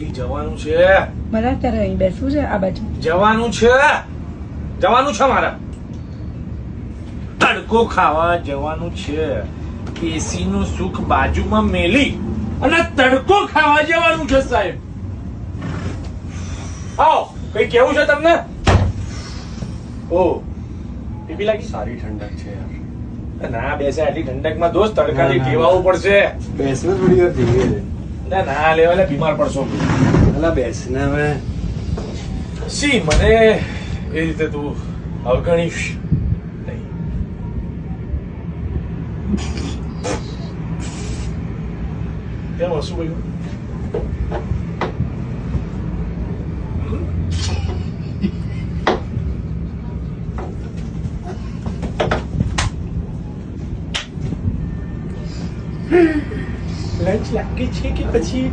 અલી જવાનું છે. મારે અત્યારે અહીં બેસવું છે. આ બાજુ જવાનું છે મારા. તડકો ખાવા જવાનું છે. એસી નું સુખ બાજુમાં મેલી અને તડકો ખાવા જવાનું છે સાહેબ. આવો કઈ કેવું છે તમને? ઓ પીપી લાગી? સારી ઠંડક છે યાર. ના બેસે આટલી ઠંડકમાં દોસ્ત તડકાથી ટેવાવું પડશે. બેસવું થોડી વાર ધીરે છે. ના લેવાલે બીમાર પડશો. અલા બેસને હવે સી મને એ રીતે તું અવગણીશ નહીં. કેમ હસું ભાઈ? લંચ લાગે છે કે પછી